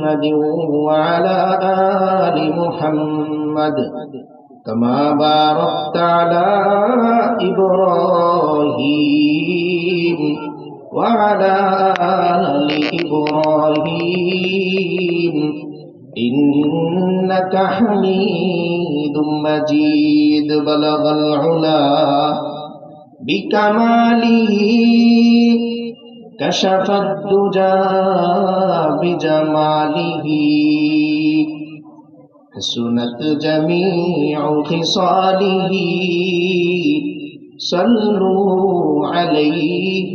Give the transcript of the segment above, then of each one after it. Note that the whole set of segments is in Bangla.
محمد وعلى آل محمد كما باركت على إبراهيم وعلى آل إبراهيم إنك حميد مجيد بلغ العلا بكماله كشف الدجى بجماله حسنت جميع خصاله صلوا عليه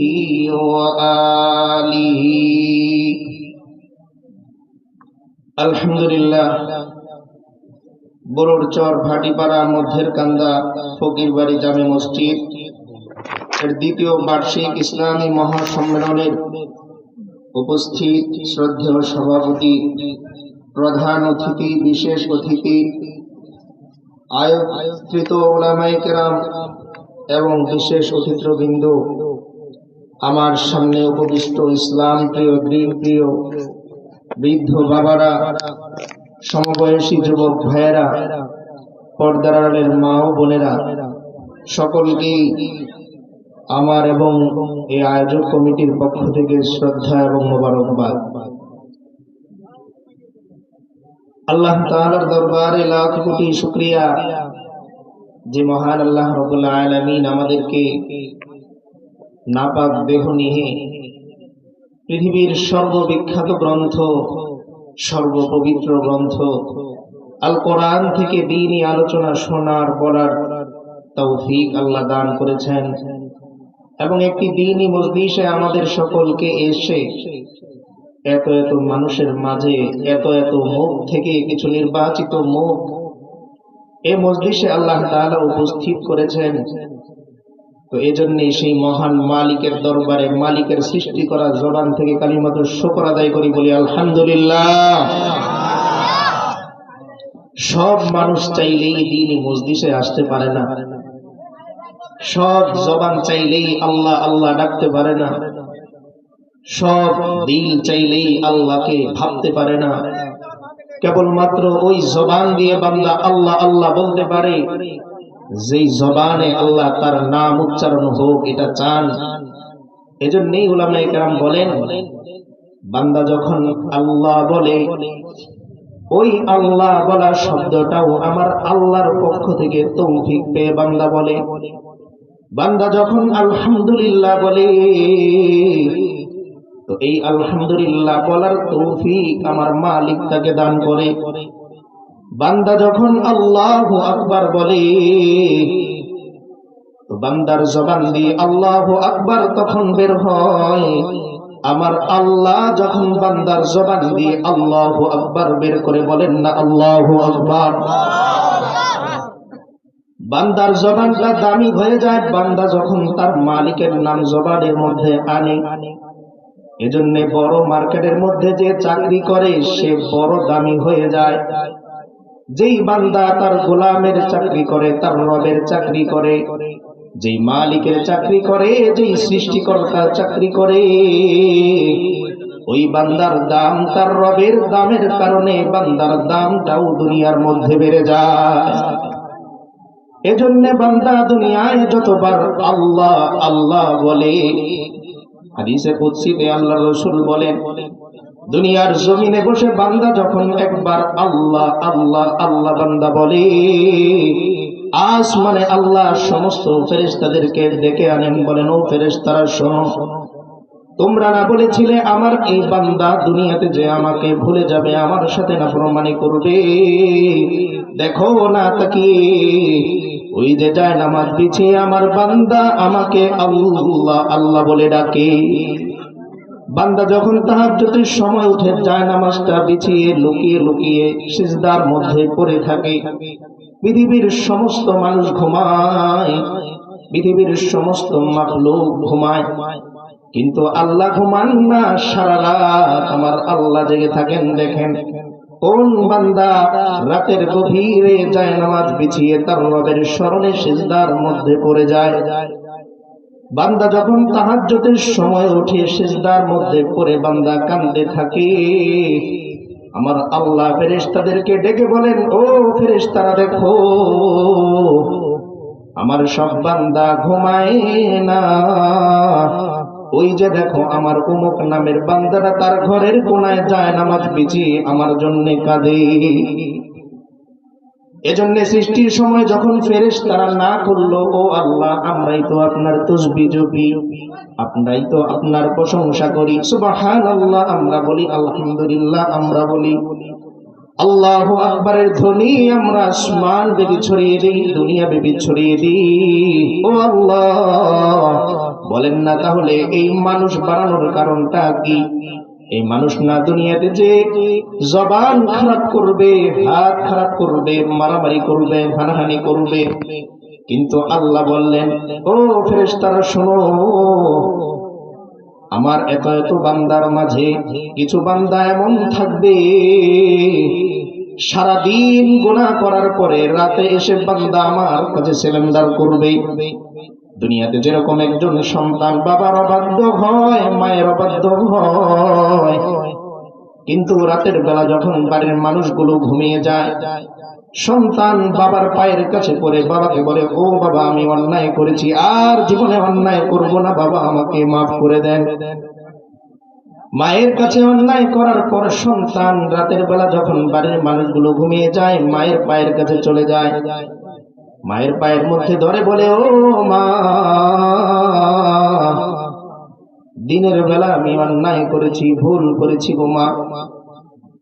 وآله আলহামদুলিল্লাহ। বড়ুরচর ভাটিপাড়া মধ্যের কান্দা ফকিরবাড়ি জামে মসজিদ এর দ্বিতীয় বার্ষিক ইসলামী মহাসম্মেলনের উপস্থিত শ্রদ্ধেয় সভাপতি, প্রধান অতিথি, বিশেষ অতিথি, আয়োজিত উলামায়ে কেরাম এবং বিশেষ অতিথিবৃন্দ, আমার সামনে উপবিষ্ট ইসলাম প্রিয়, দিন প্রিয় বৃদ্ধ বাবারা, সমবয়সী যুবক ভাইয়েরা, পর্দার আড়ালের মা ও বোনেরা, সকলকেই আমার এবং এই আয়োজক কমিটির পক্ষ থেকে শ্রদ্ধা এবং মোবারকবাদ। আল্লাহ তাআলার দরবারে লাখ কোটি শুকরিয়া যে মহান আল্লাহ রাব্বুল আলামিন আমাদেরকে নাপাক দেহ নিয়ে পৃথিবীর সর্ববিখ্যাত গ্রন্থ, সর্বপবিত্র গ্রন্থ আল কোরআন থেকে দ্বীনি আলোচনা শোনার, বলার তৌফিক আল্লাহ দান করেছেন এবং একটি দ্বীনি মজলিসে আমাদের সকলকে এসে এত এত মানুষের মাঝে, এত এত মুখ থেকে কিছু নির্বাচিত মুখ এই মজলিসে আল্লাহ তাআলা উপস্থিত করেছেন। তো এজন্যই সেই মহান মালিকের দরবারে, মালিকের সৃষ্টি করা জবান থেকে কালিমাতুশ শুকর আদায় করি, বলি আলহামদুলিল্লাহ। সব মানুষ চাইলেই দ্বীনি মজলিসে আসতে পারে না, সব জবান চাইলেই আল্লাহ আল্লাহ ডাকতে পারে না, সব দিল চাইলেই আল্লাহকে ভাবতে পারে না। কেবলমাত্র ওই জবান দিয়ে বান্দা আল্লাহ আল্লাহ বলতে পারে যেই জবানে আল্লাহ তার নাম উচ্চারণ হোক, এটা চান। এজন্যই উলামায়ে কেরাম বলেন, বান্দা যখন আল্লাহ বলে, ওই আল্লাহ বলা শব্দটাও আমার আল্লাহর পক্ষ থেকে তৌফিক পেয়ে বান্দা বলে। বান্দা যখন আলহামদুলিল্লাহ বলে, তো এই আলহামদুলিল্লাহ বলার তৌফিক আমার মালিক তাকে দান করে। বান্দা যখন আল্লাহু আকবার বলে, তো বান্দার জবান দিয়ে আল্লাহু আকবার তখন বের হয়। আমার আল্লাহ যখন বান্দার জবান দিয়ে আল্লাহু আকবার বের করে বলেন না আল্লাহু আকবার, বান্দার জবানটা দামি হয়ে যায় বান্দা যখন তার মালিকের নাম জবানের মধ্যে আনে। এজন্য বড় মার্কেটের মধ্যে যে চাকরি করে সে বড় দামি হয়ে যায়। যেই বান্দা তার গোলামের চাকরি করে, তার রবের চাকরি করে, যেই মালিকের চাকরি করে, যেই সৃষ্টিকর্তার চাকরি করে, ওই বান্দার দাম তার রবের দামের কারণে বান্দার দামটাও দুনিয়ার মধ্যে বেড়ে যায়। এজন্য বান্দা দুনিয়ায় যতবার আল্লাহ আল্লাহ বলে, হাদিসে কুদসিতে আল্লাহর রাসূল বলেন, দুনিয়ার জমিনে বসে বান্দা যখন একবার আল্লাহ আল্লাহ আল্লাহ বান্দা বলে, আসমানে আল্লাহ সমস্ত ফেরেশতাদেরকে ডেকে আনেন, বলেন, ও ফেরেশতারা শোনো, তোমরা না বলেছিলে আমার এই বান্দা দুনিয়াতে যে আমাকে ভুলে যাবে, আমার সাথে নাফরমানি করবে, দেখো না তাকিয়ে ওই যে যায় নামাজ বিছিয়ে আমার বান্দা আমাকে আল্লাহ আল্লাহ বলে ডাকে। বান্দা যখন তাহাজ্জুদের সময় উঠে যায় নামাজটা বিছিয়ে লুকিয়ে লুকিয়ে সিজদার মধ্যে পড়ে থাকে, পৃথিবীর সমস্ত মানুষ ঘুমায়, পৃথিবীর সমস্ত মাখলুক ঘুমায়, কিন্তু আল্লাহ ঘুমান না, সারা রাত আমার আল্লাহ জেগে থাকেন। দেখেন কোন বান্দা রাতের গভীরে যায় নামাজ বিছিয়ে তার রবের স্মরণে সিজদার মধ্যে পড়ে যায়। বান্দা যখন তাহাজ্জুদের সময় উঠে সিজদার মধ্যে পড়ে বান্দা কাঁদতে থাকে, আমার আল্লাহ ফেরেশতাদেরকে ডেকে বলেন, ও ফেরেশতারা দেখো, আমার সব বান্দা ঘুমায় না। ওই যে দেখো আমার অমুক নামের বান্দারা তার ঘরের কোনায় যায় নামাজ বিছিয়ে আমার জন্য কাঁদে। এজন্য সৃষ্টির সময় যখন ফেরেশতারা না করলো, ও আল্লাহ আমরাই তো আপনার তাসবিহ জপি, আপনারাই তো আপনার প্রশংসা করি, সুবহানাল্লাহ আমরা বলি, আলহামদুলিল্লাহ আমরা বলি, আল্লাহু আকবারের ধ্বনি আমরা আসমান বেবি ছড়িয়ে দিই, দুনিয়া বেবি ছড়িয়ে দিই। ও আল্লাহ, বলেন না তাহলে এই মানুষ বানানোর কারণটা কি? এই মানুষ না দুনিয়াতে যে জবান খারাপ করবে, হাত খারাপ করবে, মারামারি করবে, হানাহানি করবে, কিন্তু আল্লাহ বললেন, ও ফেরেশতারা শোনো, আমার এত এত বান্দার মাঝে কিছু বান্দা এমন থাকবে সারাদিন গুনাহ করার পরে রাতে এসে বান্দা আমার কাছে সিলিন্ডার করবে। দুনিয়াতে যেরকম একজন সন্তান বাবার অবাধ্য হয়, মায়ের অবাধ্য হয়, কিন্তু রাতের বেলা যখন বাড়ির মানুষগুলো ঘুমিয়ে যায়, সন্তান বাবার পায়ের কাছে পড়ে বাবাকে বলে, ও বাবা আমি অন্যায় করেছি, আর জীবনে অন্যায় করব না, বাবা আমাকে মাফ করে দেন। মায়ের কাছে অন্যায় করার পর সন্তান রাতের বেলা যখন বাড়ির মানুষগুলো ঘুমিয়ে যায়, মায়ের পায়ের কাছে চলে যায়, মায়ের পায়ের মধ্যে ধরে বলে, ও মা, দিনের বেলা আমি অন্যায় করেছি, ভুল করেছি গো মা,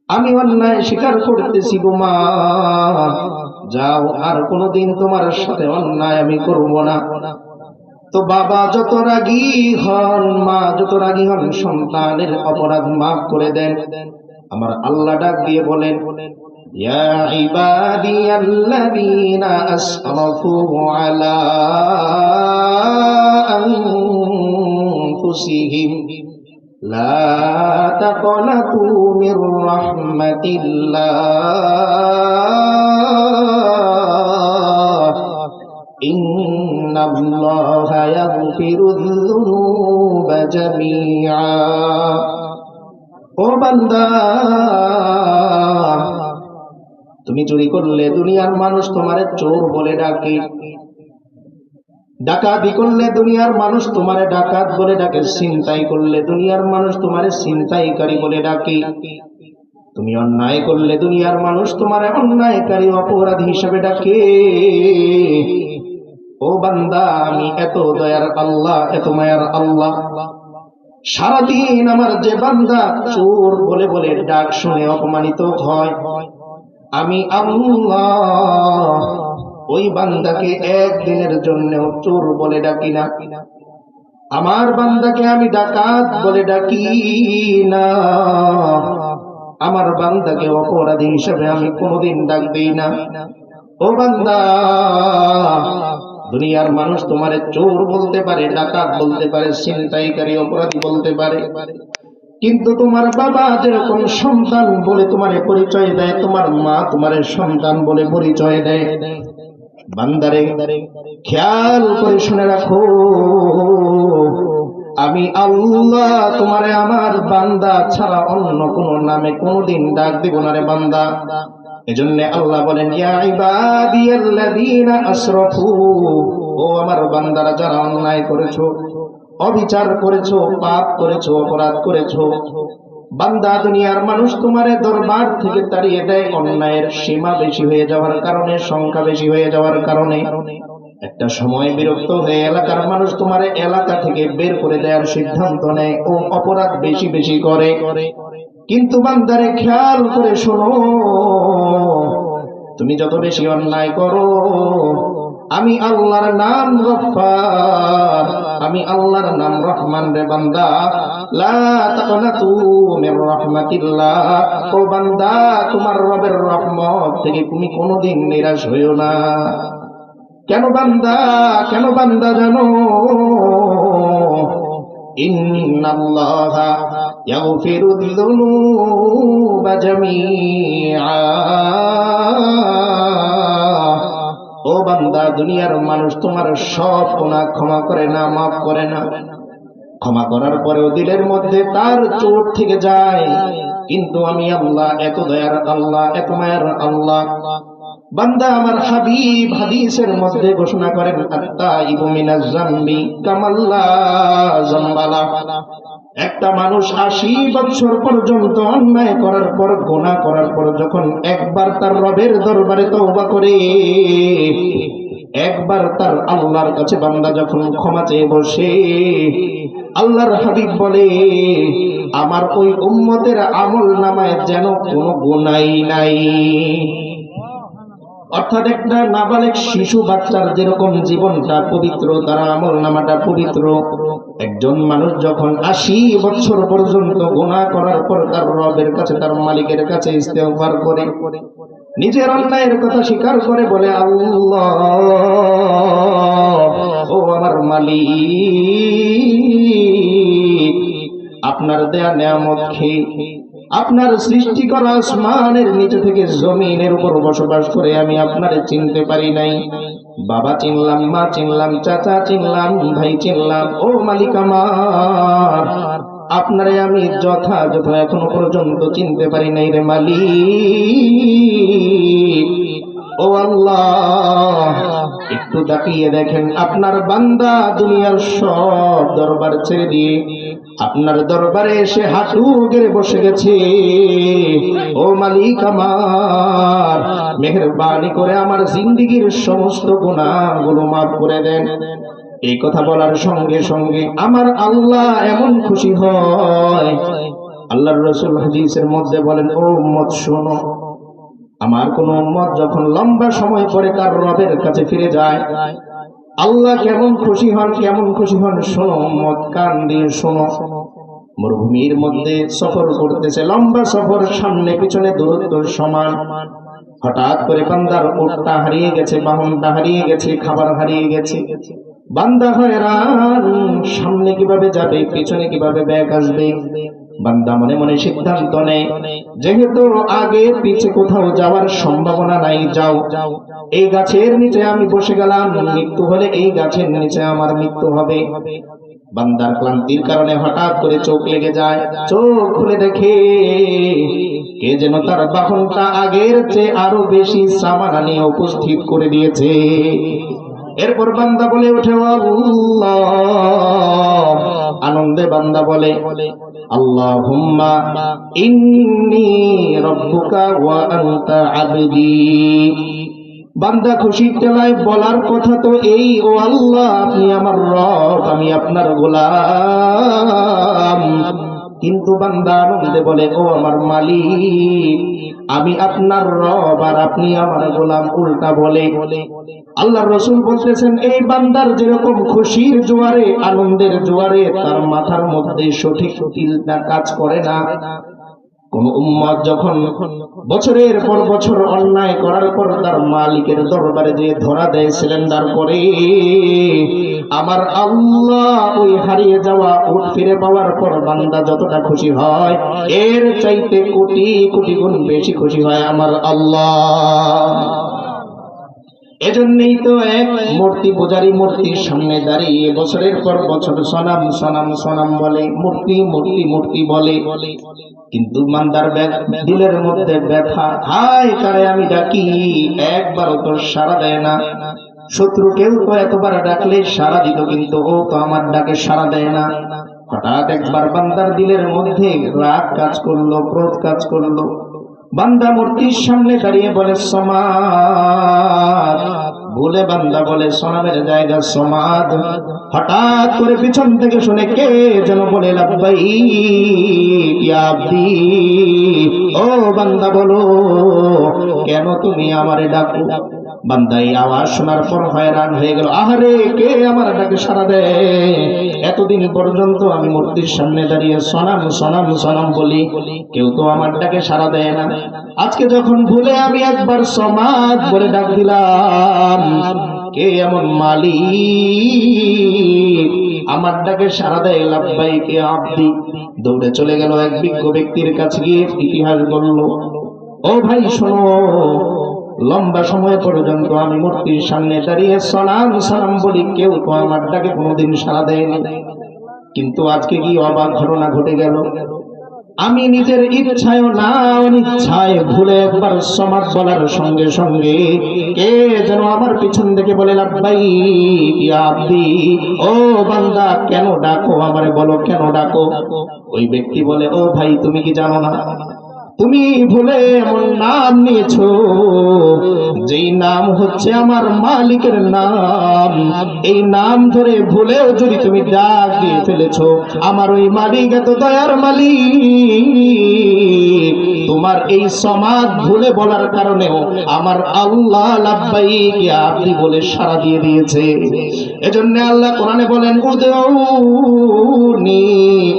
আমি অন্যায় স্বীকার করতেছি গো মা, যাও আর কোনোদিন তোমার সাথে অন্যায় আমি করব না। তো বাবা যত রাগী হন, মা যত রাগী হন, সন্তানের অপরাধ মাফ করে দেন। আমার আল্লাহ ডাক দিয়ে বলেন, ইয়া ইবাদিয়াল্লাযীনা আসরাফু আলা আনফুসিহিম লা তাকনাতু মির রাহমাতিল্লাহ ইন্নাল্লাহা ইয়াগফিরুয যুনুবা জামিআ। ও বান্দা, তুমি চুরি করলে দুনিয়ার মানুষ তোমারে চোর বলে ডাকে, ডাকাতি করলে দুনিয়ার মানুষ তোমারে ডাকাত বলে ডাকে, ছিনতাই করলে দুনিয়ার মানুষ তোমারে ছিনতাইকারী বলে ডাকে, তুমি অন্যায় করলে দুনিয়ার মানুষ তোমারে অন্যায়কারী অপরাধী হিসেবে ডাকে। ও বান্দা, আমি এত দয়ার আল্লাহ, এত মায়ার আল্লাহ, সারাদিন আমার যে বান্দা চোর বলে বলে ডাক শুনে অপমানিত হয়, আমি আল্লাহ ওই বান্দাকে একদিনের জন্য চোর বলে ডাকি না, আমার বান্দাকে আমি ডাকাত বলে ডাকি না, আমার বান্দাকে অপরাধী হিসেবে আমি কোনোদিন ডাক দিই না। ও বান্দা, দুনিয়ার মানুষ তোমারে চোর বলতে পারে, ডাকাত বলতে পারে, ছিনতাইকারী অপরাধী বলতে পারে, কিন্তু তোমার বাবা যেরকম সন্তান বলে তোমারে পরিচয় দেয়, তোমার মা তোমারে সন্তান বলে পরিচয় দেয়। বান্দারে খেয়াল করে শুনে রাখো, আমি আল্লাহ তোমারে আমার বান্দা ছাড়া অন্য কোন নামে কোনদিন ডাক দিব না রে বান্দা। এজন্য আল্লাহ বলেন, ইয়া ইবাদিয়াল্লাযীনা আসরাফু, ও আমার বান্দারা যারা অন্যায় করেছো, অবিচার করেছো, পাপ করেছো, অপরাধ করেছো, বান্দা দুনিয়ার মানুষ তোমারে দরবার থেকে তাড়িয়ে দেয় অন্যায়ের সীমা বেশি হয়ে যাওয়ার কারণে, সংখ্যা বেশি হয়ে যাওয়ার কারণে। একটা সময় বিরক্ত হয়ে এলাকার মানুষ তোমারে এলাকা থেকে বের করে দেওয়ার সিদ্ধান্ত নেয়, ও অপরাধ বেশি বেশি করে। কিন্তু বান্দারে খেয়াল করে শোনো, তুমি যত বেশি অন্যায় করো, আমি আল্লাহর নাম গফফার, আমি আল্লাহর নাম রহমান রে বান্দা। লা তাকনাতু মির রাহমাতিল্লাহ, ও বান্দা তোমার রবের রহমত থেকে তুমি কোনোদিন নিরাশ হইও না। কেন বান্দা, কেন বান্দা জানো, ইন্নাল্লাহা ইয়াগফিরুয যুনুবা জামিআ। ও বান্দা, দুনিয়ার মানুষ তোমার সব গুনাহ ক্ষমা করে না, মাফ করে না। ক্ষমা করার পরেও দিলের মধ্যে তার চোট থেকে যায়, কিন্তু আমি আল্লাহ এত দয়ার আল্লাহ, এত মায়ার আল্লাহ। বান্দা আমার হাবিব হাদিসের মধ্যে ঘোষণা করেন, আত-তাইবু মিনাজ যামবি কামাল্লা যামবালা। একটা মানুষ ৮০ বছর পর্যন্ত অন্যায় করার পর, গুনাহ করার পর, যখন একবার তার রবের দরবারে তওবা করে, একবার তার আল্লাহর কাছে বান্দা যখন ক্ষমা চেয়ে বসে, আল্লাহর হাবিব বলে, আমার ওই উম্মতের আমল নামায় যেন কোনো গুনাহই নাই। অর্থাৎ একটা নাবালেগ শিশু বাচ্চার যেরকম জীবনটা পবিত্র, তার আমল নামাটা পবিত্র, একজন মানুষ যখন ৮০ বছর পর্যন্ত গুনাহ করার পর তার রবের কাছে, তার মালিকের কাছে ইস্তেগফার করে, নিজের অন্যায়ের কথা স্বীকার করে, বলে, আল্লাহ, ও আমার মালিক, আপনার দেয়া নেয়ামত খেয়ে, আপনার সৃষ্টি করা আসমানের নিচে থেকে জমিনের উপর বসবাস করে আমি আপনারে চিনতে পারি নাই। বাবা চিনলাম, মা চিনলাম, চাচা চিনলাম, ভাই চিনলাম, ও মালিক আমার, আপনারে আমি যথাযথ এখনো পর্যন্ত চিনতে পারি নাই রে মালিক। ও আল্লাহ, একটু তাকিয়ে দেখেন, আপনার বান্দা দুনিয়ার সব দরবার ছেড়ে দিয়ে আপনার দরবারে এসে হাঁটু গেড়ে বসে গেছে। ও মালিক আমার, মেহেরবানি করে আমার জিন্দেগীর সমস্ত গুনাহগুলো মাফ করে দেন। এই কথা বলার সঙ্গে সঙ্গে আমার আল্লাহ এমন খুশি হয়, আল্লাহর রাসূল হাদিসের মধ্যে বলেন, ও উম্মত শোনো, আমার কোন উম্মত যখন লম্বা সময় পরে তার রবের কাছে ফিরে যায়, আল্লাহ কেমন খুশি হন, কেমন খুশি হন, শোনো উম্মত, কান দিয়ে শোনো। মরুভূমির মধ্যে সফর করতেছে, লম্বা সফর, সামনে পিছনে দূরত্ব সমান। হঠাৎ করে বান্দার উটটা হারিয়ে গেছে, বাহনটা হারিয়ে গেছে, খাবার হারিয়ে গেছে। বান্দা হয়রান, সামনে কিভাবে যাবে, পিছনে কিভাবে ব্যাগ আসবে। বান্দা মনে মনে সিদ্ধান্ত নেয়, যেহেতু আগে পিছে কোথাও যাওয়ার সম্ভাবনা নাই, যাও, এই গাছের নিচে আমি বসে গেলাম, মৃত্যু হলে এই গাছের নিচে আমার মৃত্যু হবে। বান্দার ক্লান্তির কারণে হঠাৎ করে চোখ লেগে যায়, চোখ খুলে দেখে কে যেন তার বাহনটা আগের চেয়ে আরো বেশি সামান নিয়ে উপস্থিত করে দিয়েছে। এরপর বান্দা বলে ওঠে, আল্লাহ, আনন্দে বান্দা বলে, আল্লাহুম্মা ইন্নী রাব্বুকা ওয়া আনতা আবদি। বান্দা খুশির তেলায় বলার কথা তো এই, ও আল্লাহ, আপনি আমার রব, আমি আপনার গোলাম। কিন্তু বান্দা আনন্দে বলে, ও আমার মালিক, আমি আপনার রব আর আপনি আমার গোলাম, উল্টা বলে। আল্লাহর রাসূল বলতেছেন, এই বান্দার যেরকম খুশির জোয়ারে, আনন্দের জোয়ারে তার মাথার মধ্যে সঠিক দিলটা কাজ করে না। কোন উম্মত যখন বছরের পর বছর অন্যায় করার পর তার মালিকের দরবারে যে ধরা দেয়, সিলিন্ডার করে, আমার আল্লাহ ওই হারিয়ে যাওয়া উট ফিরে পাওয়ার পর বান্দা যতটা খুশি হয়, এর চাইতে কোটি কোটি গুণ বেশি খুশি হয় আমার আল্লাহ। এজন্যই তো এক মূর্তি পূজারী মূর্তির সামনে দাঁড়িয়ে বছরের পর বছর সনাম সনাম সনাম বলে, মূর্তি মূর্তি মূর্তি বলে, কিন্তু বান্দার দিলের মধ্যে ব্যথা, হায় কারে আমি ডাকি, একবারও তো সাড়া দেয় না। শত্রুকেও তো এতবার ডাকলে সাড়া দিত, কিন্তু ও তো আমার ডাকে সাড়া দেয় না। হঠাৎ একবার বান্দার দিলের মধ্যে রাগ কাজ করলো, ক্রোধ কাজ করলো। বান্দা মূর্তির সামনে দাঁড়িয়ে বলে, সমাদ, বলে বান্দা বলে সনামের জায়গা সমাদ। হঠাৎ করে পিছন থেকে শুনে কে যেন বলে, লাব্বাইক ইয়া আব্দি, ও বান্দা বলো, কেন তুমি আমারে ডাকো? বান্দা এই আওয়াজ শোনার পর হয়রান হয়ে গেল, আহারে, কে আমার ডাকে সাড়া দেয়? এতদিন পর্যন্ত আমি মূর্তির সামনে দাঁড়িয়ে সনাম সনাম সনাম বলি, কেউ তো আমার ডাকে সাড়া দেয় না। আজকে যখন ভুলে আমি একবার সমাদ বলে ডাক দিলাম, কে এমন মালিক আমার ডাকে সাড়া দেয়? লাব্বাইক ইয়া আব্দি। দৌড়ে চলে গেল এক বিজ্ঞ ব্যক্তির কাছে, গিয়ে ইতিহাস বলল, ও ভাই শোনো, লম্বা সময় পর্যন্ত আমি মূর্তির সামনে দাঁড়িয়ে সালাম সালাম বলি, কেউ তো আমার ডাকে কোনোদিন সাড়া দেয়নি। কিন্তু আজকে কি অবাক ঘটনা ঘটে গেল, আমি নিজের ইচ্ছায় না অনিচ্ছায় ভুলে একবার সমাজ বলার সঙ্গে সঙ্গে কে যেন আমার পিছন থেকে বলে লাব্বাইক ইয়া আব্দি, ও বান্দা কেন ডাকো আমারে, বলো কেন ডাকো। ওই ব্যক্তি বলে, ও ভাই তুমি কি জানো না, তুমি ভুলে এমন নাম নিয়েছো যেই নাম হচ্ছে আমার মালিকের নাম। এই নাম ধরে ভুলেও যদি তুমি ডাক দিয়ে ফেলেছো, আমার ওই মালিক এত দয়ার মালিক, তোমার এই সমাজ ভুলে বলার কারণেও আমার আল্লাহ লাব্বাইক ইয়া আব্দি বলে সাড়া দিয়ে দিয়েছে। এজন্য আল্লাহ কোরআনে বলেন, উদউনি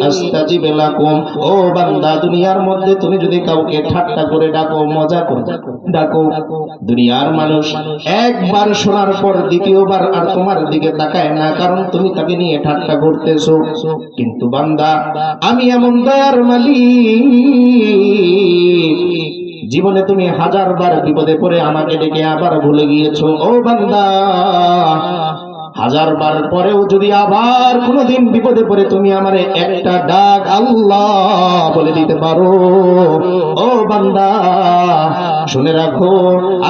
আস্তাজিব লাকুম। ও বান্দা, দুনিয়ার মধ্যে তুমি যদি কাউকে ঠাট্টা করে ডাকো, মজা করে ডাকো, দুনিয়ার মানুষ একবার শোনার পর দ্বিতীয়বার আর তোমার দিকে তাকায় না, কারণ তুমি তাকে নিয়ে ঠাট্টা করতেছো। কিন্তু বান্দা, আমি এমন দয়ার মালিক, জীবনে তুমি 1000 বার বিপদে পড়ে আমাকে ডেকে আবার ভুলে গিয়েছো। ও বান্দা, 1000 বার পরেও যদি আবার কোনোদিন বিপদে পড়ে তুমি আমারে একটা ডাক আল্লাহ বলে দিতে পারো, ও বান্দা শুনে রাখো,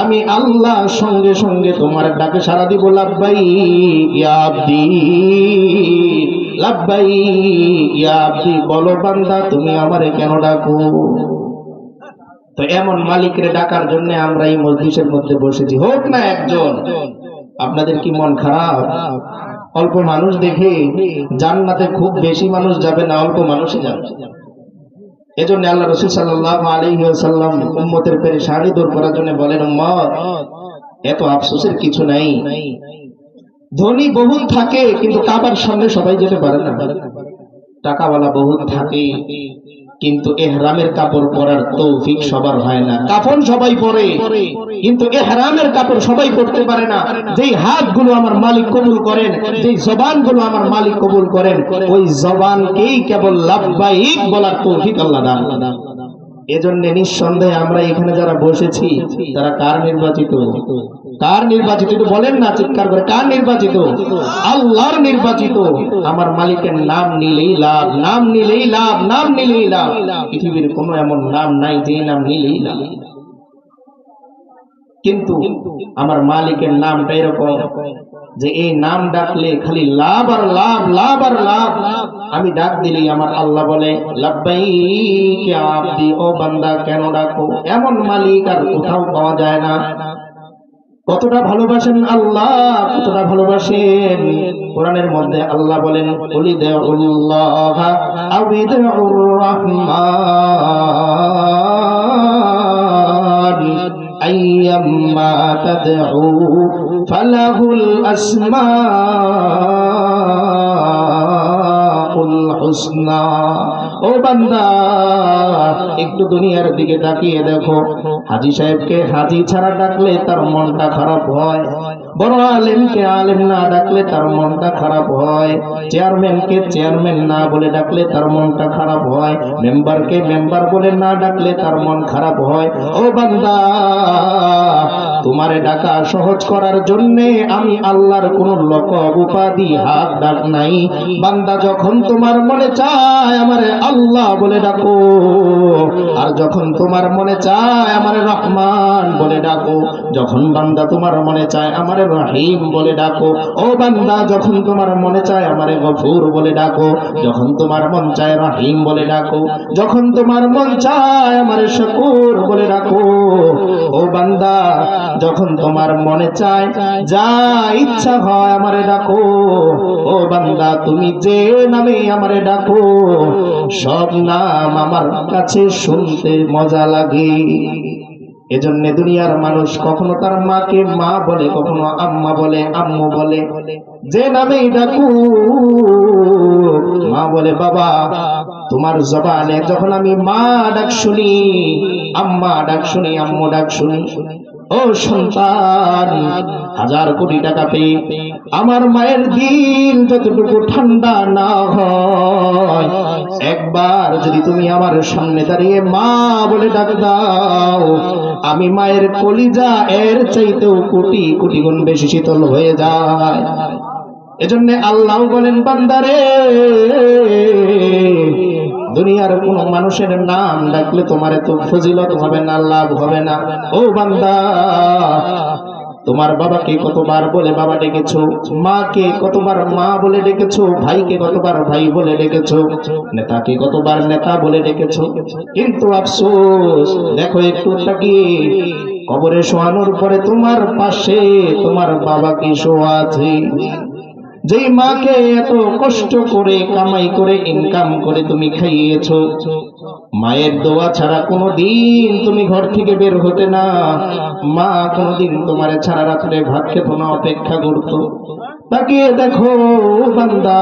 আমি আল্লাহ সঙ্গে সঙ্গে তোমার ডাকে সাড়া দিব। লাব্বাইক ইয়া আব্দি, লাব্বাইক ইয়া আব্দি, বলো বান্দা তুমি আমারে কেন ডাকো। তো এমন মালিকরে ডাকার জন্য আমরা এই মজলিসের মধ্যে বসেছি। হোক না একজন, আপনাদের কি মন খারাপ? অল্প মানুষ দেখে জান্নাতে খুব বেশি মানুষ যাবে না, অল্প মানুষই যাবে। এজন্য আল্লাহ রাসূল সাল্লাল্লাহু আলাইহি ওয়াসাল্লাম উম্মতের পেরেশানি দূর করার জন্য বলেন, উম্মত এত আফসোসের কিছু নাই। ধনী বহুত থাকে কিন্তু কাবার সামনে সবাই যেতে পারে না। টাকাওয়ালা বহুত থাকে কিন্তু ইহরামের কাপড় পরার তৌফিক সবার হয় না। কাফন সবাই পরে কিন্তু ইহরামের কাপড় সবাই পরতে পারে না। যেই হাতগুলো আমার মালিক কবুল করেন, যেই জবানগুলো আমার মালিক কবুল করেন, ওই জবানকেই কেবল লাব্বাইক বলার তৌফিক আল্লাহ দান করেন। এজন্য নিঃসন্দেহে আমরা এখানে যারা বসেছি তারা কার নির্বাচিত? কার নির্বাচিত? একটু বলেন না চিৎকার করে, কার নির্বাচিত? আল্লাহর নির্বাচিত। আমার মালিকের নাম নিলেই লাভ, নাম নিলেই লাভ, নাম নিলেই লাভ। পৃথিবীর কোনো এমন নাম নাই যে নাম নিলেই লাভ। কিন্তু আমার মালিকের নামটা এরকম যে এই নাম ডাকলে খালি লাভ আর লাভ, লাভ আর লাভ। আমি ডাক দিলেই আমার আল্লাহ বলে, লাব্বাইক ইয়া আব্দি, ও বান্দা কেন ডাকো। এমন মালিক আর কোথাও পাওয়া যায় না। কতটা ভালোবাসেন আল্লাহ, কতটা ভালোবাসেন। কোরআনের মধ্যে আল্লাহ বলেন, কুলিদুল্লাহ আবিদুর রহমান আইয়াম্মা তাদউ ফালাহুল আসমাউল হুসনা। ও বান্দা, একটু দুনিয়ার দিকে তাকিয়ে দেখো। হাজী সাহেবকে হাজী ছাড়া ডাকলে তার মনটা খারাপ হয়, বড় আলেমকে আলেম না ডাকলে তার মনটা খারাপ হয়, চেয়ারম্যানকে চেয়ারম্যান না বলে ডাকলে তার মনটা খারাপ হয়, মেম্বারকে মেম্বার বলে না ডাকলে তার মন খারাপ হয়। ও বান্দা, তোমারে ডাকা সহজ করার জন্যে আমি আল্লাহর কোন লকব উপাধি হাত ডাক নাই। বান্দা যখন তোমার মনে চায় আমারে আল্লাহ বলে ডাকো, আর যখন তোমার মনে চায় আমারে রহমান বলে ডাকো। যখন বান্দা তোমার মনে চায় আমারে রহিম বলে ডাকো। ও বান্দা, যখন তোমার মনে চায় আমারে গফুর বলে ডাকো, যখন তোমার মন চায় রহিম বলে ডাকো, যখন তোমার মন চায় আমারে শাকুর বলে ডাকো। ও বান্দা, যখন তোমার মনে চায় যা ইচ্ছা হয় আমারে ডাকো। ও বান্দা, তুমি যে নামে আমারে ডাকো সব নাম আমার কাছে শুনতে মজা লাগে। এজন্য দুনিয়ার মানুষ কখনো তার মাকে মা বলে, কখনো আম্মা বলে, আম্মু বলে। যে নামেই ডাকু, মা বলে বাবা। তোমার জবানে যখন আমি মা ডাক শুনি, আম্মা ডাক শুনি, আম্মু ডাক শুনি, ও সন্তান, 1000 কোটি টাকা পেয়ে আমার মায়ের দিল যতটুকু ঠান্ডা না হয়, একবার যদি তুমি আমার সামনে দাঁড়িয়ে মা বলে ডাক দাও, আমি মায়ের কলিজা এর চাইতেও কোটি কোটি গুণ বেশি শীতল হয়ে যায়। এজন্য আল্লাহ বলেন, বান্দারে দুনিয়ার কোন মানুষের নাম ডাকলে তোমার তো ফজিলত হবে না, লাভ হবে না। ও বান্দা, তোমার বাবাকে কতবার বলে বাবা ডেকেছো, মাকে কতবার মা বলে ডেকেছো, ভাইকে কতবার ভাই বলে ডেকেছো, নেতাকে কতবার নেতা বলে ডেকেছো, কিন্তু আফসোস দেখো একটু তাকিয়ে কবরে শোয়ানোর পরে তোমার পাশে তোমার বাবা কি শোয়া আছে? যেই মাকে এত কষ্ট করে কামাই করে ইনকাম করে তুমি খাইয়েছো, মায়ের দোয়া ছাড়া কোনোদিন তুমি ঘর থেকে বের হতে না। মা কোনোদিন তোমার ছাড়া রাত্রে ভাত খেত না, অপেক্ষা করতো। তাকিয়ে দেখো বান্দা,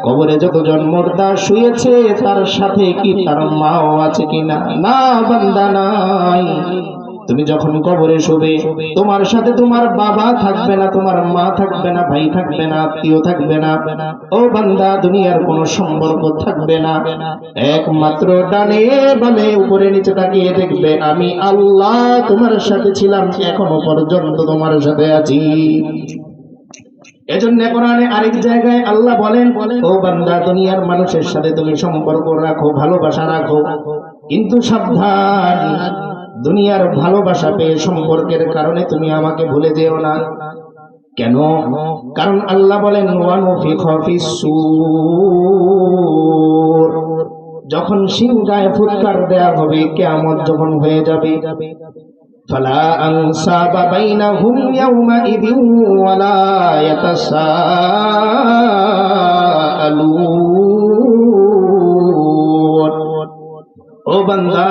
কবরে যতজন মুর্দা শুয়েছে তার সাথে কি তার মাও আছে কিনা? না বান্দা, নাই। তুমি যখন কবরে শোবে তোমার সাথে তোমার বাবা থাকবে না, তোমার মা থাকবে না, ভাই থাকবে না, আত্মীয় থাকবে না। ও বান্দা, দুনিয়ার কোনো সম্পর্ক থাকবে না। একমাত্র ডানে বামে উপরে নিচে তাকিয়ে দেখবে আমি আল্লাহ তোমার সাথে ছিলাম, এখনো পর্যন্ত তোমার সাথে আছি। এজন্য কোরআনে আরেক জায়গায় আল্লাহ বলেন, ও বান্দা, দুনিয়ার মানুষের সাথে তুমি সম্পর্ক রাখো, ভালোবাসা রাখো, কিন্তু সাবধান, দুনিয়ার ভালোবাসা পেয়ে সম্পর্কের কারণে তুমি আমাকে ভুলে যেও না। কেন? কারণ আল্লাহ বলেন, ওয়ানুফিখা ফিস-সূর, যখন সিংহায় ফুৎকার দেয়া হবে, কিয়ামত যখন হয়ে যাবে, ফালা আনসাবা বাইনাহুম ইয়াওমাইযিন ওয়ালা ইয়াতাসাআলুন। ও বান্দা,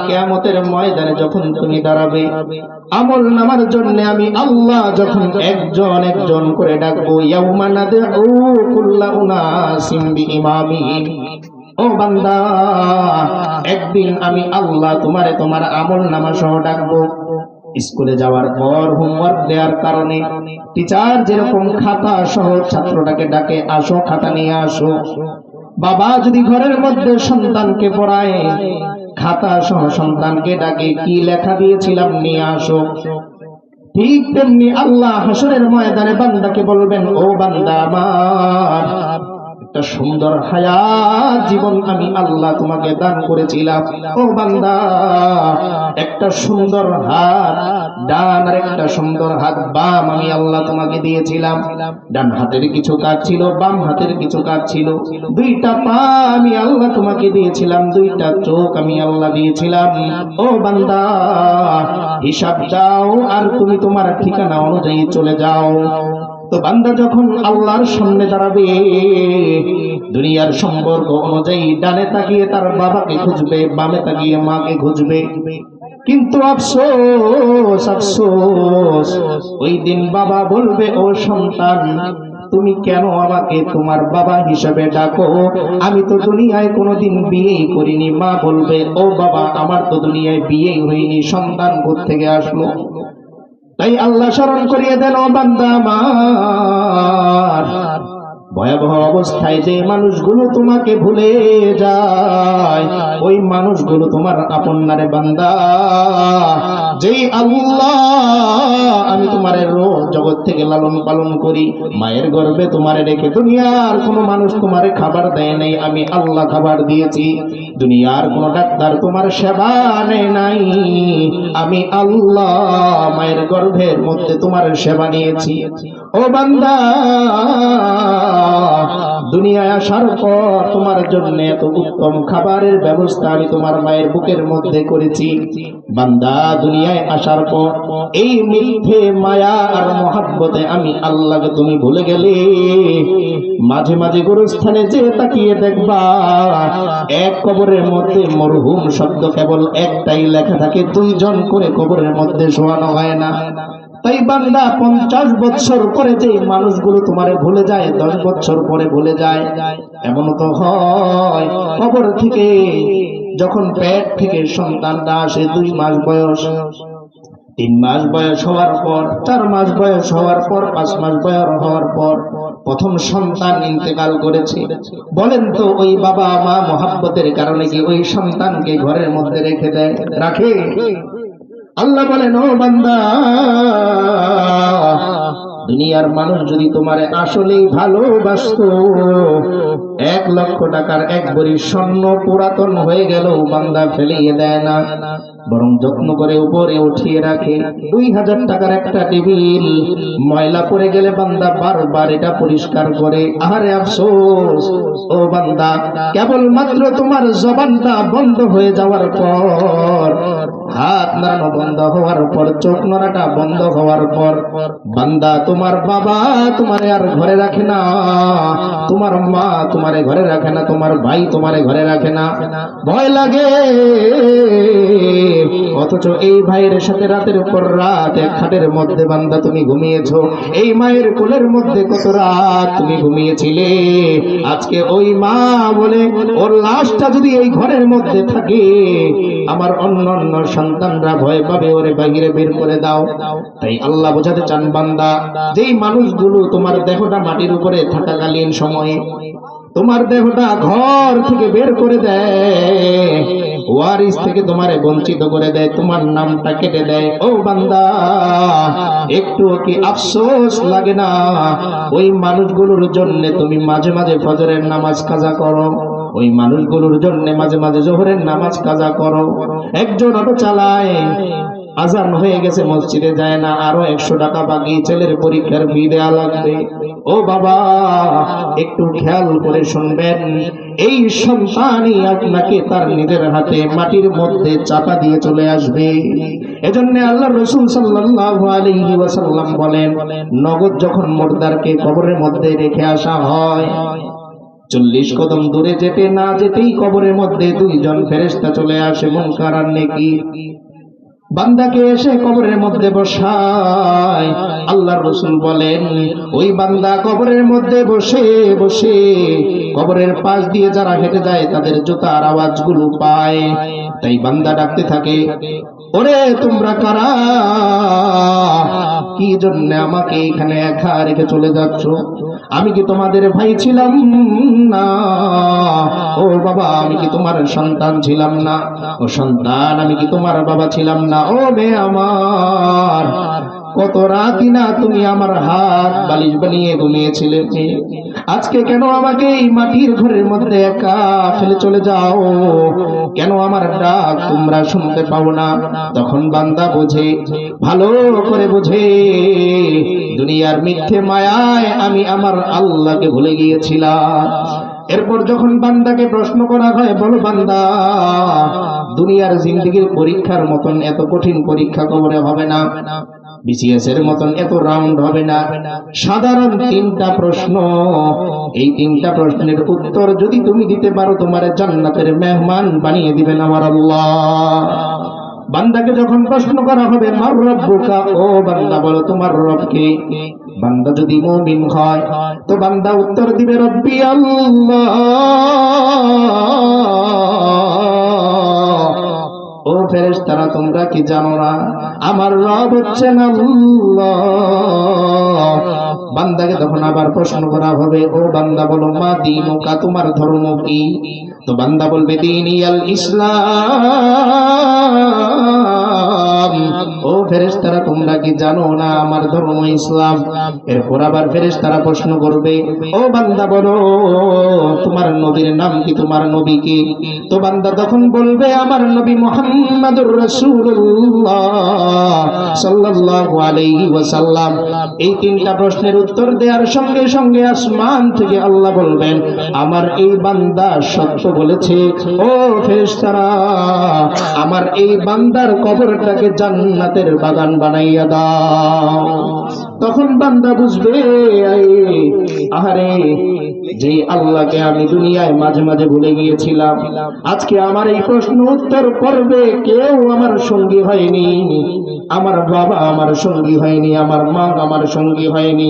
কিয়ামতের ময়দানে যখন তুমি দাঁড়াবে, আমল নামার জন্য আমি আল্লাহ যখন একজন একজন করে ডাকবো, ইয়াউমা নাদউ কুল্লা উনাসিম বিইমামিহিম। ও বান্দা, একদিন আমি আল্লাহ তোমারে তোমার আমল নামা সহ ডাকবো। স্কুলে যাওয়ার পর হোমওয়ার্ক দেওয়ার কারণে টিচার যেরকম খাতা সহ ছাত্রটাকে ডাকে, আসো খাতা নিয়ে আসো। বাবা যদি ঘরের মধ্যে সন্তানকে পড়ায়, খাতা সহ সন্তানকে ডাকে, কি লেখা দিয়েছিলাম নিয়ে আসো। ঠিক তেমনি আল্লাহ হাসরের ময়দানে বান্দাকে বলবেন, ও বান্দা আমার, একটা সুন্দর হায়াত জীবন আমি আল্লাহ তোমাকে দান করেছিলাম। ও বান্দা, একটা সুন্দর হাত ডান আর একটা সুন্দর হাত বাম আমি আল্লাহ তোমাকে দিয়েছিলাম। ডান হাতের কিছু কাজ ছিল, বাম হাতের কিছু কাজ ছিল। দুইটা পা আমি আল্লাহ তোমাকে দিয়েছিলাম, দুইটা চোখ আমি আল্লাহ দিয়েছিলাম। ও বান্দা, হিসাব দাও আর তুমি তোমার ঠিকানা অনুযায়ী চলে যাও। তো বান্দা যখন আল্লাহর সামনে দাঁড়াবে, দুনিয়ার সম্পর্ক অনুযায়ী ডানে তাকিয়ে তার বাবাকে খুঁজবে, বামে তাকিয়ে মাকে খুঁজবে। কিন্তু আফসোস আফসোস, ওই দিন বাবা বলবে, ও সন্তান, তুমি কেন আমাকে তোমার বাবা হিসাবে ডাকো? আমি তো দুনিয়ায় কোনোদিন বিয়েই করিনি। মা বলবে, ও বাবা, আমার তো দুনিয়ায় বিয়েই হয়নি, সন্তান কোত্থেকে আসলো? তাই আল্লাহ স্মরণ করিয়ে দেন, ও বান্দা আমার, ভয়াবহ অবস্থায় যে মানুষগুলো তোমাকে ভুলে যায়, ওই মানুষগুলো তোমার আপন না রে বান্দা। যেই আল্লাহ আমি তোমারে রোজ জগৎ থেকে লালন পালন করি, মায়ের গর্ভে তোমারে রেখে দুনিয়ার কোনো মানুষ তোমারে খাবার দেয় নাই, আমি আল্লাহ খাবার দিয়েছি। দুনিয়ার কোনো ডাক্তার তোমার সেবা নেয় নাই, আমি আল্লাহ মায়ের গর্ভের মধ্যে তোমার সেবা নিয়েছি। ও বান্দা, দুনিয়ায় আসার পর তোমার জন্য এত উত্তম খাবারের ব্যবস্থা আমি তোমার মায়ের বুকের মধ্যে করেছি। বান্দা, দুনিয়ায় আসার পর এই মিথ্যে মায়া আর মহাব্বতে আমি আল্লাহকে তুমি ভুলে গেলে। মাঝে মাঝে গোরস্থানে যে তাকিয়ে দেখবা, এক কবরের মধ্যে মরহুম শব্দ কেবল একটাই লেখা থাকে, 2 জন করে কবরের মধ্যে শোয়ানো হয় না। তাই বান্দা, 50 বছর পরে যে মানুষগুলো তোমারে ভুলে যায়, 10 বছর পরে ভুলে যায়। এমন তো হয়, কবর থেকে যখন পেট থেকে সন্তানটা আসে, 2 মাস বয়স, 3 মাস বয়স হওয়ার পর, 4 মাস বয়স হওয়ার পর, 5 মাস বয়স হওয়ার পর প্রথম সন্তান ইন্তেকাল করেছে। বলেন তো, ওই বাবা মা মহাব্বতের কারণে কি ওই সন্তানকে ঘরের মধ্যে রেখে দেয়? রাখে? আল্লাহ বলেন, ও বান্দা, দুনিয়ার মানুষ যদি তোমারে আসলেই ভালোবাসতো, 1,00,000 টাকার এক ভরি স্বর্ণ পুরাতন হয়ে গেল বান্দা ফেলিয়ে দেয় না, বরং যত্ন করে উপরে উঠিয়ে রাখে। 2,000 টাকার একটা টেবিল ময়লা পড়ে গেলে বান্দা বারবার এটা পরিষ্কার করে। আরে আফসোস ও বান্দা, কেবলমাত্র তোমার জবানটা বন্ধ হয়ে যাওয়ার পর, হাত নাড়ানো বন্ধ হওয়ার পর, চোখ নাড়াটা বন্ধ হওয়ার পর, বান্দা তোমার বাবা তোমারে আর ঘরে রাখে না, তোমার মা তোমারে ঘরে রাখে না, তোমার ভাই তোমারে ঘরে রাখে না, ভয় লাগে। অথচ এই ভাইয়ের সাথে রাতের পর রাত এক খাটের মধ্যে বান্দা তুমি ঘুমিয়েছো, এই মায়ের কোলের মধ্যে কত রাত তুমি ঘুমিয়েছিলে। আজকে ওই মা বলে ওর লাশটা যদি এই ঘরের মধ্যে থাকে, আমার অন্য অন্য সন্তানরা ভয় পাবে, ওরে বাহিরে বের করে দাও। তাই আল্লাহ বোঝাতে চান বান্দা, যেই মানুষগুলো তোমার দেহটা মাটির উপরে থাকাকালীন সময়ে তোমার দেহটা ঘর থেকে বের করে দেয়, ওয়ারিস থেকে তোমারে বঞ্চিত করে দেয়, তোমার নামটা কেটে দেয়, ও বান্দা একটু কি আফসোস লাগে না? ওই মানুষগুলোর জন্য তুমি মাঝে মাঝে ফজরের নামাজ কাজা করো, ওই মানুষগুলোর জন্য মাঝে মাঝে জোহরের নামাজ কাজা করো। একজন অটো চালায়, আজান হয়ে গেছে, মসজিদে যায় না, আরো 100 টাকা বাকি, ছেলের পরীক্ষার ফি দেয়া লাগবে। ও বাবা একটু খেয়াল করে শুনবেন, এই সন্তানই আপনাকে তার নিজের হাতে মাটির মধ্যে চাপা দিয়ে চলে আসবে। এজন্য আল্লাহ রাসূল সাল্লাল্লাহু আলাইহি ওয়াসাল্লাম বলেন, নগদ যখন মুর্দারকে কবরের মধ্যে রেখে আসা হয়, 40 কদম দূরে যেতে না যেতেই কবরের মধ্যে 2 জন ফেরেশতা চলে আসে, মুনকার আর নেকির। বান্দাকে এসে কবরের মধ্যে বসায়। আল্লাহর রাসূল বলেন, ওই বান্দা কবরের মধ্যে বসে বসে কবরের পাশ দিয়ে যারা হেঁটে যায় তাদের জুতার আওয়াজগুলো পায়। তাই বান্দা ডাকতে থাকে, ওরে তোমরা কারা, কি জন্য আমাকে এখানে একা রেখে চলে যাচ্ছ? আমি কি তোমাদের ভাই ছিলাম না? ও বাবা আমি কি তোমার সন্তান ছিলাম না? ও সন্তান আমি কি তোমার বাবা ছিলাম না? ও মেয়ে আমার, কত রাতই না তুমি আমার হাত বালিশ বানিয়ে ঘুমিয়েছিলে, আজকে কেন আমাকে এই মাটির ঘরের মধ্যে একা ফেলে চলে যাও? কেন আমার ডাক তোমরা শুনতে পাও না? তখন বান্দা বোঝে, ভালো করে বোঝে, দুনিয়ার মিথ্যে মায়ায় আমি আমার আল্লাহকে ভুলে গিয়েছিলাম। এরপর যখন বান্দাকে প্রশ্ন করা হয়, বলো বান্দা, দুনিয়ার জিন্দেগির পরীক্ষার মতন এত কঠিন পরীক্ষা কবরে হবে না, বিসিএস এর মতন এত রাউন্ড হবে না, সাধারণ 3টা প্রশ্ন, এই 3টা প্রশ্নের উত্তর যদি তুমি দিতে পারো, তোমার জান্নাতের মেহমান বানিয়ে দিবেন আমার আল্লাহ। বান্দাকে যখন প্রশ্ন করা হবে, মার রব্বুকা, ও বান্দা বলো তোমার রব কে? বান্দা যদি মুমিন হয় তো বান্দা উত্তর দিবে, রব্বি আল্লাহ। ও ফেরেশতারা তোমরা কি জানো না আমার রব হচ্ছেন আল্লাহ? বান্দাকে তখন আবার প্রশ্ন করা হবে, ও বান্দা বলো মা দীনুকা, তোমার ধর্ম কি? তো বান্দা বলবে দীনিয়াল ইসলাম। ও ফেরেশতারা তোমরা কি জানো না আমার ধর্ম ইসলাম? এরপর আবার ফেরেশতারা প্রশ্ন করবে, ও বান্দা বলো তোমার নবীর নাম কি, তোমার নবী কি? তো বান্দা তখন বলবে আমার নবী মুহাম্মাদুর রাসূলুল্লাহ সাল্লাল্লাহু আলাইহি ওয়াসাল্লাম। এই 3টা প্রশ্নের উত্তর দেওয়ার সঙ্গে সঙ্গে আসমান থেকে আল্লাহ বলবেন, আমার এই বান্দা সত্য বলেছে, ও ফেরেশতারা আমার এই বান্দার কবরটাকে জান্নাতের বাগান বানাইয়া দাও। তখন বান্দা বুঝবে, আহারে যে আল্লাহকে আমি দুনিয়ায় মাঝে মাঝে ভুলে গিয়েছিলাম, আজকে আমার এই প্রশ্ন উত্তর করবে কেউ আমার সঙ্গী হয়নি, আমার বাবা আমার সঙ্গী হয়নি, আমার মা আমার সঙ্গী হয়নি,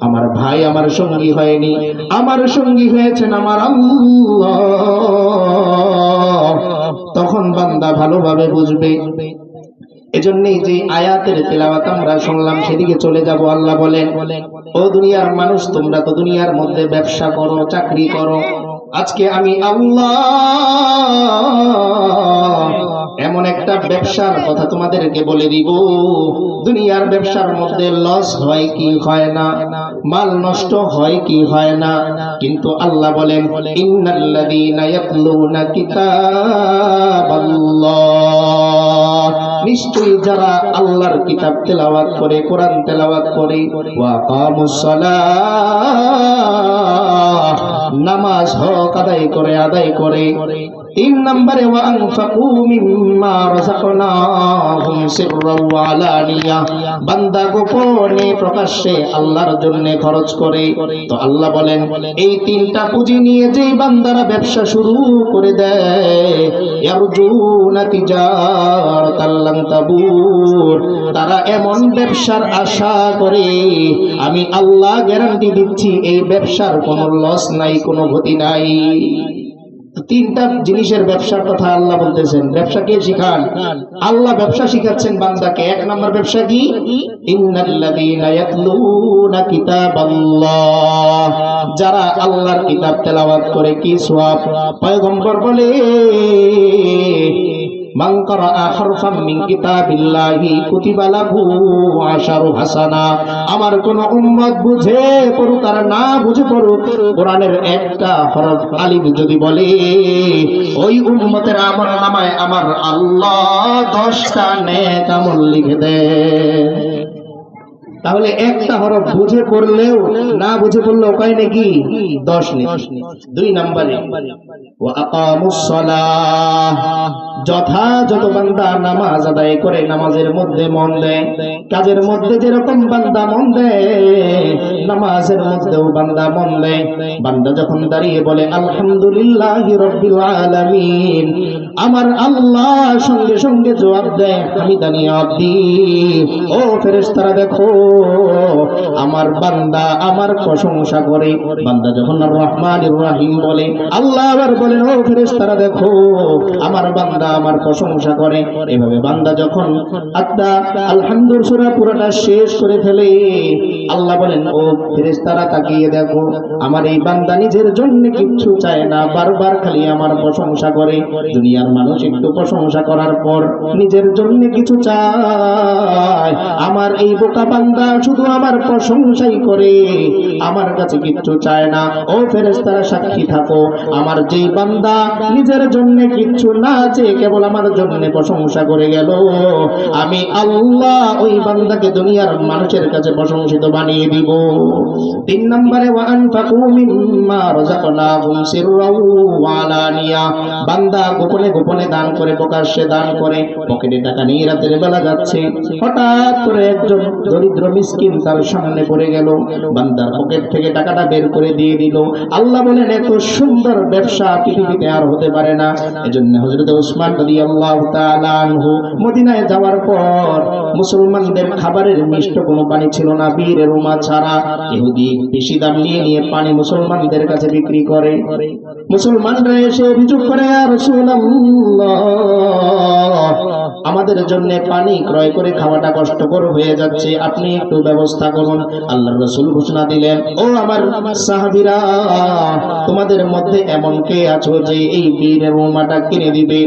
আমার ভাই আমার সঙ্গী হয়নি, আমার সঙ্গী হয়েছেন আমার আল্লাহ। তখন বান্দা ভালোভাবে বুঝবে। এজন্যই যে আয়াতের তেলাওয়াত আমরা শুনলাম সেদিকে চলে যাব। আল্লাহ বলেন, ও দুনিয়ার মানুষ তোমরা তো দুনিয়ার মধ্যে ব্যবসা করো, চাকরি করো, আজকে আমি আল্লাহ এমন একটা ব্যবসার কথা তোমাদেরকে বলে দিব, দুনিয়ার ব্যবসার মধ্যে লস হয় কি হয় না, মাল নষ্ট হয় কি হয় না, কিন্তু আল্লাহ বলেন ইন্নাল্লাযীনা ইয়াতলুনা কিতাবাল্লাহ, নিশ্চয়ই যারা আল্লাহর কিতাব তেলাওয়াত করে, কোরআন তেলাওয়াত করে, ওয়া আকামুস সালাহ, নামাজ হক আদায় করে, 3 নম্বরে ওয়া আনফাকু মিম্মা রাযাকনাহুম সিররাও ওয়া আলানিয়া, বান্দা গোপনে প্রকাশ্যে আল্লাহর জন্য খরচ করে। তো আল্লাহ বলেন এই 3টা পুঁজি নিয়ে যেই বান্দারা ব্যবসা শুরু করে দেয়, ইয়ারজুনা তিজারাতাল লান তাবুর, তারা এমন ব্যবসার আশা করে, আমি আল্লাহ গ্যারান্টি দিচ্ছি এই ব্যবসার কোনো লস নাই, কোনো ক্ষতি নাই। 3টা জিনিসের ব্যবসার কথা আল্লাহ বলতেছেন। ব্যবসা কে শিখান? আল্লাহ ব্যবসা শিখাচ্ছেন বান্দাকে। 1 নম্বর ব্যবসা কি? ইন্নাল্লাযীনা ইয়াতলুনা কিতাবাল্লাহ, যারা আল্লাহর কিতাব তেলাওয়াত করে কি সওয়াব। পয়গম্বর বলে মান ক্বারাআ হারফাম মিন কিতাবিল্লাহি কুতিবা লাহু 10 হাসানা। আমার কোন উম্মত বুঝে পড়ুক আর না বুঝে পড়ুক, কোরআনের একটা হরফ আলিফ যদি বলে, ওই উম্মতের আমলনামায় আমার আল্লাহ 10টা নেক আমল লিখে দেন। তাহলে একটা হরফ বুঝে পড়লেও না বুঝে পড়লে উপায় নাকি 10 নেই। 2 নম্বরে ওয়া আকামুস সালাহ, যথাযথ বান্দা নামাজ আদায় করে, নামাজের মধ্যে মন দেয়। কাজের মধ্যে যেরকম বান্দা মন দেয়, নামাজের মধ্যেও বান্দা মন দেয়। বান্দা যখন দাঁড়িয়ে বলে আলহামদুলিল্লাহি রাব্বিল আলামিন, আমার আল্লাহ সঙ্গে সঙ্গে জবাব দেয় হামিদানি আব্দি। ও ফেরেশতারা দেখো, আমার বান্দা আমার প্রশংসা করে। বান্দা যখন আর রহমানির রহিম বলে, আল্লাহ আবার বলেন ও ফেরেশতারা দেখো, আমার বান্দা আমার প্রশংসা করে। এভাবে বান্দা যখন আলহামদুলিল্লাহ সূরা পুরোটা শেষ করে ফেলে, আল্লাহ বলেন ও ফেরেশতারা তাকিয়ে দেখো, আমার এই বান্দা নিজের জন্য কিচ্ছু চায় না, বারবার খালি আমার প্রশংসা করে। দুনিয়ার মানুষ একটু প্রশংসা করার পর নিজের জন্য কিছু চায়, আমার এই বোকা বান্দা শুধু আমার প্রশংসাই করে, আমার কাছে কিচ্ছু চায় না। ও ফেরেশতারা সাক্ষী থাকো, আমার যেই বান্দা নিজের জন্য কিচ্ছু না চেয়ে কেবল আমার জন্য প্রশংসা করে গেল, আমি আল্লাহ ওই বান্দাকে দুনিয়ার মানুষের কাছে প্রশংসিত বানিয়ে দিব। 3 নম্বরে ওয়া আনফাকু মিম্মা রাযাকনাহুম সিররাও ওয়া আলানিয়া, বান্দা গোপনে গোপনে দান করে, প্রকাশ্যে দান করে। পকেটে টাকা নিয়ে রাতের বেলা যাচ্ছে, হঠাৎ করে একজন দরিদ্র মিসকিন তার সামনে পড়ে গেল, বান্দার পকেট থেকে টাকাটা বের করে দিয়ে দিল। আল্লাহ বলেন এত সুন্দর ব্যবসা পৃথিবীতে আর হতে পারে না। এজন্য হযরত ওসমান রাদিয়াল্লাহু তাআলা আনহু মদিনায় যাওয়ার পর মুসলমানদের খাবারের মিষ্ট কোনো পানি ছিল না, বীরের রুমা ছাড়া। ইহুদি বেশি দাম নিয়ে পানি মুসলমানদের কাছে বিক্রি করে। মুসলমানরা এসে অভিযোগ করে, ইয়া রাসূলুল্লাহ, আমাদের জন্য পানি ক্রয় করে খাওয়াটা কষ্টকর হয়ে যাচ্ছে, আপনি একটু ব্যবস্থা করুন। আল্লাহর রাসূল ঘোষণা দিলেন, ও আমার সাহাবীরা, তোমাদের মধ্যে এমন কে আছো যে এই বীরের রুমাটা কিনে দিবে?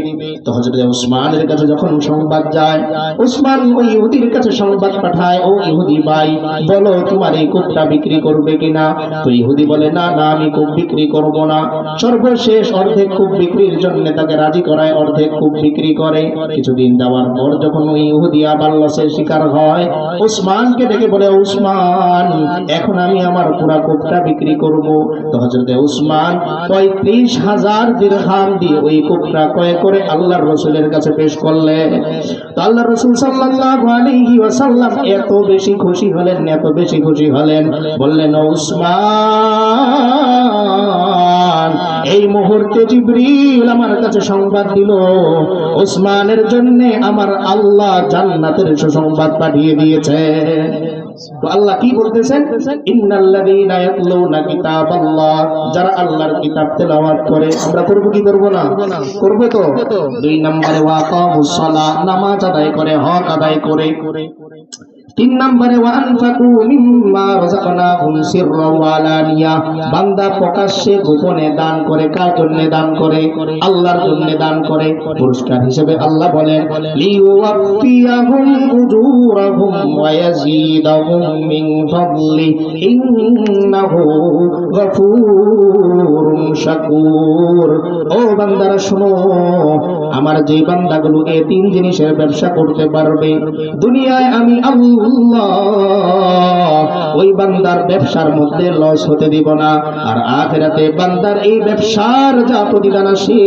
তো হযরত ওসমানের কাছে যখন সংবাদ যায়, ওসমান ওই ইহুদির কাছে সংবাদ পাঠায়, ও ইহুদি ভাই, বলো তোমার এই কূপটা বিক্রি করবে কিনা? তো ইহুদি বলে, না না, আমি কূপ বিক্রি করব না। সর্বশেষ অর্ধেক কূপ বিক্রির জন্য তাকে রাজি করায়, অর্ধেক কূপ বিক্রি করে। কিছুদিন যাওয়ার পর যখন ওই ইহুদি আবার লসের শিকার হয়, ওসমানকে ডেকে বলে, ওসমান, এখন আমি আমার পুরা কূপটা বিক্রি করব। তো হযরত ওসমান 35,000 দিরহাম দিয়ে ওই কূপটা ক্রয় করে আল্লাহর রাসূলের কাছে পেশ করলেন। তো আল্লাহর রাসূল সাল্লাল্লাহু আলাইহি ওয়াসাল্লাম এত বেশি খুশি হলেন, বললেন, ওসমান, এই মুহূর্তে জিবরিল আমার কাছে সংবাদ দিল, ওসমানের জন্য আমার আল্লাহ জান্নাতের সুসংবাদ পাঠিয়ে দিয়েছে। তো আল্লাহ কি বলতেছেন? ইন্নাল্লাযীনা ইয়াতলুনা কিতাবাল্লাহ, যারা আল্লাহর কিতাব তেলাওয়াত করে। আমরা করব কি করব না? করব তো। 2 নম্বরে ওয়া আকামুস সালাহ, নামাজ আদায় করে, হক আদায় করে। তিন নম্বরে ওয়ানফাকু মিম্মা রাযাকনাহুম সিররা ওয়া আলানিয়া, বান্দা প্রকাশ্যে গোপনে দান করে। কার জন্য দান করে? আল্লাহর জন্য দান করে। পুরস্কার হিসেবে আল্লাহ বলেন লিওয়াফিয়াহুম উজুরাহুম ওয়া ইয়াজিদাহুম মিন ফাদলি ইন্নাহু গফুরুন শাকুর। ও বান্দারা শোনো, আমার যে বান্দাগুলো এই তিন জিনিসের ব্যবসা করতে পারবে, দুনিয়ায় আমি আল্লাহ ওই বান্দার ব্যবসার মধ্যে লস হতে দিব না, আর আখিরাতে বান্দার এই ব্যবসার যা প্রতিদান আসে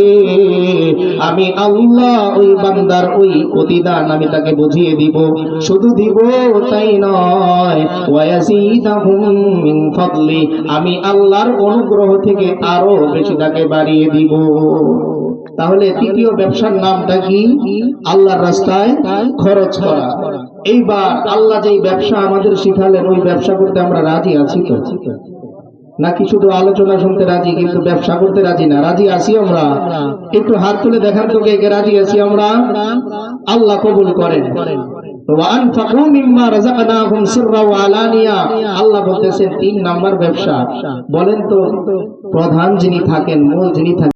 আমি আল্লাহ ওই বান্দার ওই প্রতিদান আমি তাকে বুঝিয়ে দিব। শুধু দিব তাই নয়, ওয়ায়াজিদাহুম মিন ফাদলি, আমি আল্লাহর অনুগ্রহ থেকে আরো বেশি তাকে বাড়িয়ে দিব। তাহলে তৃতীয় ব্যবসার নামটা কি? আল্লাহর রাস্তায় খরচ করা। এইবার আল্লাহ যেই ব্যবসা আমাদের শিখালেন ওই ব্যবসা করতে আমরা রাজি আছি তো? নাকি শুধু আলোচনা শুনতে রাজি কিন্তু ব্যবসা করতে রাজি না? রাজি আছি আমরা? একটু হাত তুলে দেখান তো কে কে রাজি আছি আমরা। আল্লাহ কবুল করেন। ওয়ানফাকু মিম্মা রাযাকনাহুম সিররা ওয়া আলানিয়া, আল্লাহ বলতেছেন তিন নাম্বার ব্যবসা। বলেন তো প্রধান যিনি থাকেন, মূল যিনি থাকেন